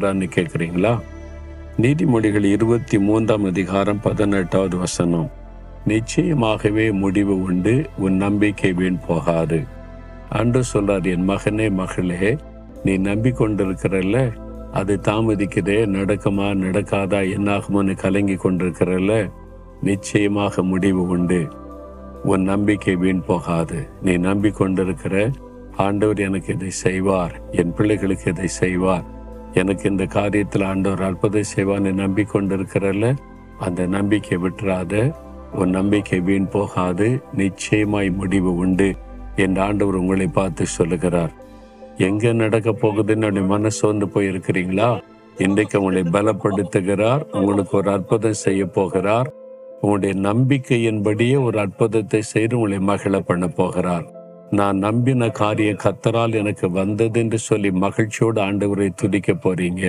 செய்கிறான்னு கேட்குறீங்களா? நீதிமொழிகள் 23 நிச்சயமாகவே முடிவு உண்டு, உன் நம்பிக்கை வீண் போகாது. அன்று சொல்றார், என் மகனே மகளே, நீ நம்பிக்கொண்டிருக்கிறல்ல, அது தாமதிக்குதே, நடக்குமா நடக்காதா என்னாகுமோன்னு கலங்கி கொண்டிருக்கிறல்ல, நிச்சயமாக முடிவு உண்டு, உன் நம்பிக்கை வீண் போகாது. நீ நம்பிக்கொண்டிருக்கிற ஆண்டவர் எனக்கு இதை செய்வார், என் பிள்ளைகளுக்கு இதை செய்வார், எனக்கு இந்த காரியத்தில் ஆண்டவர் அற்புதம் செய்வார், நீ நம்பிக்கொண்டிருக்கிறல்ல, அந்த நம்பிக்கை விட்டுறாத. உன் நம்பிக்கை வீண் போகாது, நிச்சயமாய் முடிவு உண்டு என்று ஆண்டவர் உங்களை பார்த்து சொல்லுகிறார். எங்க நடக்க போகுதுன்னு மனசு வந்து போயிருக்கிறீங்களா? இன்றைக்கு உங்களை பலப்படுத்துகிறார், உங்களுக்கு ஒரு அற்புதம் செய்ய போகிறார். உங்களுடைய நம்பிக்கையின்படியே ஒரு அற்புதத்தை செய்து உங்களை மகிழ பண்ண போகிறார். நான் நம்பின காரியம் கர்த்தரால் எனக்கு வந்தது என்று சொல்லி மகிழ்ச்சியோடு ஆண்டவரை துதிக்க போறீங்க.